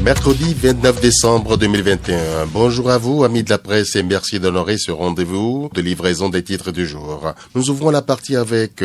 Mercredi 29 décembre 2021. Bonjour à vous, amis de la presse, et merci d'honorer ce rendez-vous de livraison des titres du jour. Nous ouvrons la partie avec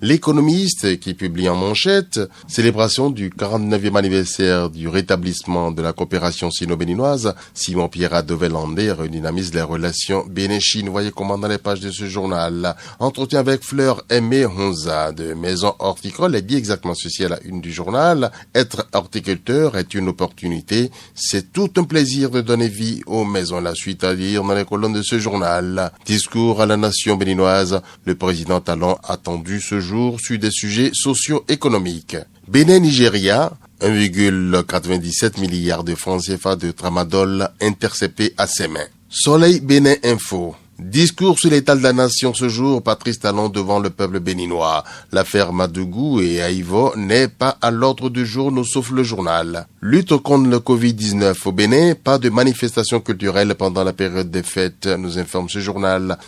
L'Économiste qui publie en manchette « Célébration du 49e anniversaire du rétablissement de la coopération sino-béninoise. Simon-Pierre Adovel-Landé redynamise les relations Bénin-Chine ». Voyez comment dans les pages de ce journal. Entretien avec Fleur Aimé Honza de Maison Horticole. Elle dit exactement ceci à la une du journal. Être horticulteur est une opportunité. C'est tout un plaisir de donner vie aux maisons. La suite à lire dans les colonnes de ce journal. Discours à la nation béninoise. Le président Talon attendu ce jour sur des sujets socio-économiques. Bénin-Nigeria, 1,97 milliard de francs CFA de tramadol interceptés à ses mains. Soleil Bénin Info. Discours sur l'état de la nation ce jour, Patrice Talon devant le peuple béninois. L'affaire Madougou et Aïvo n'est pas à l'ordre du jour, nous sauf le journal. Lutte contre le Covid-19 au Bénin, pas de manifestation culturelle pendant la période des fêtes, nous informe ce journal.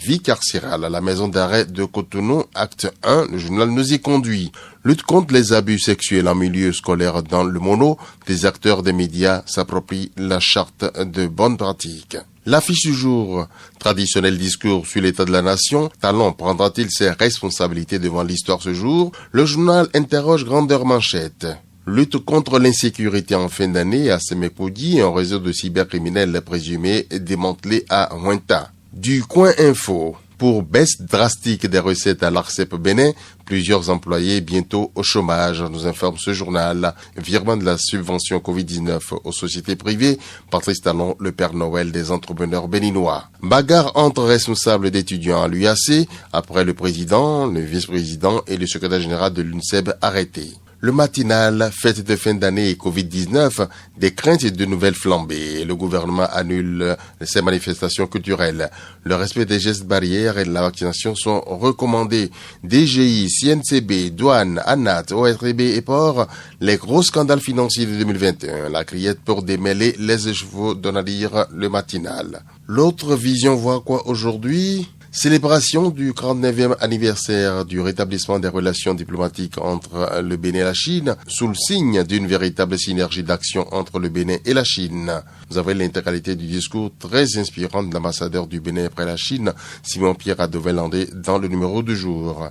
Vie carcérale à la maison d'arrêt de Cotonou, acte 1, le journal nous y conduit. Lutte contre les abus sexuels en milieu scolaire dans le mono, des acteurs des médias s'approprient la charte de bonnes pratiques. L'affiche du jour, traditionnel discours sur l'état de la nation, Talon prendra-t-il ses responsabilités devant l'histoire ce jour? Le journal interroge grandeur manchette. Lutte contre l'insécurité en fin d'année à Semekoudi, un réseau de cybercriminels présumés démantelé à Huenta. Du coin info. Pour baisse drastique des recettes à l'ARCEP Bénin, plusieurs employés bientôt au chômage, nous informe ce journal. Virement de la subvention Covid-19 aux sociétés privées, Patrice Talon, le Père Noël des entrepreneurs béninois. Bagarre entre responsables d'étudiants à l'UAC, après le président, le vice-président et le secrétaire général de l'UNSEB arrêtés. Le matinal, fête de fin d'année et Covid-19, des craintes et de nouvelles flambées. Le gouvernement annule ces manifestations culturelles. Le respect des gestes barrières et de la vaccination sont recommandés. DGI, CNCB, douane, ANAT, ORTB et Port, les gros scandales financiers de 2021. La criette pour démêler les écheveaux, donne à lire le matinal. L'autre vision voit quoi aujourd'hui? Célébration du 49e anniversaire du rétablissement des relations diplomatiques entre le Bénin et la Chine, sous le signe d'une véritable synergie d'action entre le Bénin et la Chine. Vous avez l'intégralité du discours très inspirant de l'ambassadeur du Bénin après la Chine, Simon-Pierre Adovel-Landé, dans le numéro du jour.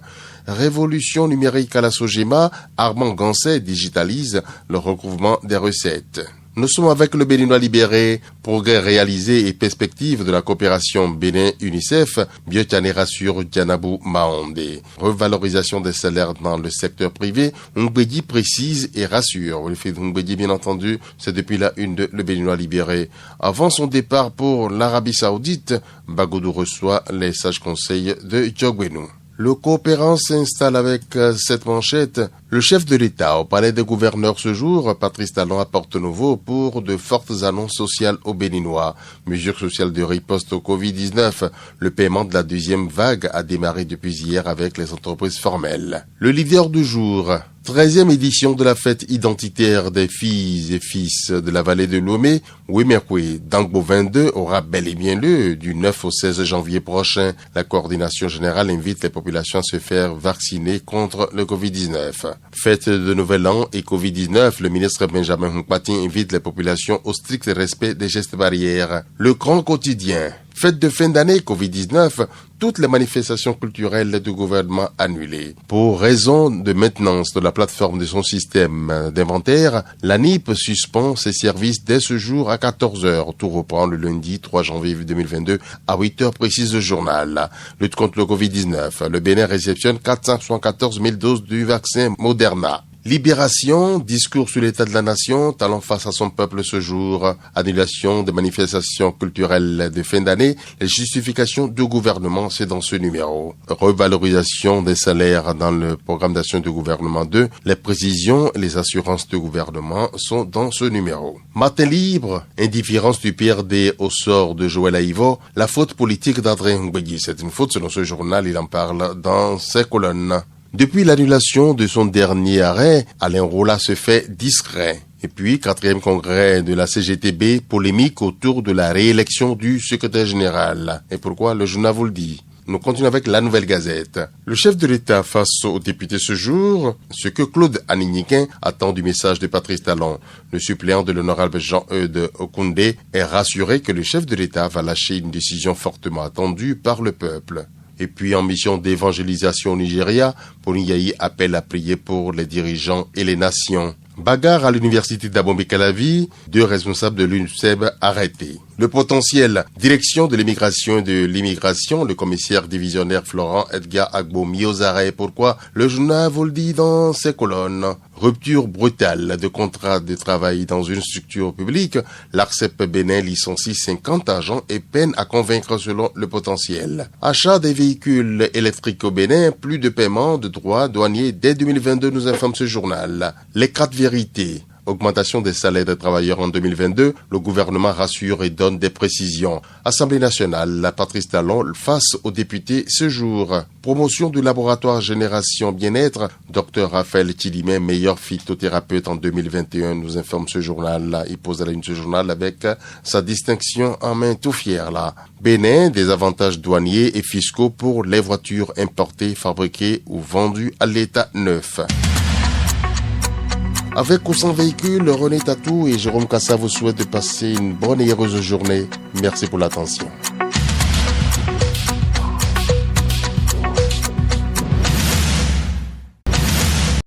Révolution numérique à la Sogema, Armand Gansset digitalise le recouvrement des recettes. Nous sommes avec le Béninois libéré, progrès réalisés et perspectives de la coopération Bénin-UNICEF, Biotane rassure Dianabou Maondé. Revalorisation des salaires dans le secteur privé, Mbedi précise et rassure. Le fait Mbedi, bien entendu, c'est depuis la une de le Béninois libéré. Avant son départ pour l'Arabie Saoudite, Bagoudou reçoit les sages conseils de Djogwenou. Le coopérant s'installe avec cette manchette. Le chef de l'État au palais des gouverneurs ce jour, Patrice Talon apporte nouveau pour de fortes annonces sociales aux Béninois. Mesures sociales de riposte au Covid-19. Le paiement de la deuxième vague a démarré depuis hier avec les entreprises formelles. Le leader du jour. 13e édition de la fête identitaire des filles et fils de la vallée de Lomé, Wemekwe, Dangbo 22, aura bel et bien lieu du 9 au 16 janvier prochain. La coordination générale invite les populations à se faire vacciner contre le Covid-19. Fête de Nouvel An et Covid-19, le ministre Benjamin Hunkpati invite les populations au strict respect des gestes barrières. Le grand quotidien. Fête de fin d'année Covid-19, toutes les manifestations culturelles du gouvernement annulées. Pour raison de maintenance de la plateforme de son système d'inventaire, l'ANIP suspend ses services dès ce jour à 14h. Tout reprend le lundi 3 janvier 2022 à 8h précise le journal. Lutte contre le Covid-19. Le Bénin réceptionne 474 000 doses du vaccin Moderna. Libération, discours sur l'état de la nation, Talon face à son peuple ce jour, annulation des manifestations culturelles de fin d'année, les justifications du gouvernement, c'est dans ce numéro. Revalorisation des salaires dans le programme d'action du gouvernement 2, les précisions et les assurances du gouvernement sont dans ce numéro. Matin libre, indifférence du PRD au sort de Joël Aïvo, la faute politique d'Adrien Mbegui, c'est une faute selon ce journal, il en parle dans ses colonnes. Depuis l'annulation de son dernier arrêt, Alain Rolla se fait discret. Et puis, 4e congrès de la CGTB, polémique autour de la réélection du secrétaire général. Et pourquoi? Le journal vous le dit. Nous continuons avec la Nouvelle Gazette. Le chef de l'État face aux députés ce jour, ce que Claude Aniniquin attend du message de Patrice Talon. Le suppléant de l'honorable Jean-Eudes Okoundé est rassuré que le chef de l'État va lâcher une décision fortement attendue par le peuple. Et puis en mission d'évangélisation au Nigeria, Pauline Yahi appelle à prier pour les dirigeants et les nations. Bagarre à l'université d'Abomey-Calavi, 2 responsables de l'UNSEB arrêtés. Le potentiel. Direction de l'immigration et de l'immigration, le commissaire divisionnaire Florent Edgar Agbo mis aux arrêts. Pourquoi? Le journal vous le dit dans ses colonnes. Rupture brutale de contrat de travail dans une structure publique. L'ARCEP Bénin licencie 50 agents et peine à convaincre selon le potentiel. Achat des véhicules électriques au Bénin, plus de paiement de droits douaniers dès 2022, nous informe ce journal. Les 4 vérités. Augmentation des salaires des travailleurs en 2022, le gouvernement rassure et donne des précisions. Assemblée nationale, la Patrice Talon face aux députés ce jour. Promotion du laboratoire Génération Bien-être, Dr Raphaël Tidimé, meilleur phytothérapeute en 2021, nous informe ce journal. Il pose à la une ce journal avec sa distinction en main tout fier là. Bénin, des avantages douaniers et fiscaux pour les voitures importées, fabriquées ou vendues à l'état neuf. Avec ou sans véhicule, René Tatou et Jérôme Kassa vous souhaitent de passer une bonne et heureuse journée. Merci pour l'attention.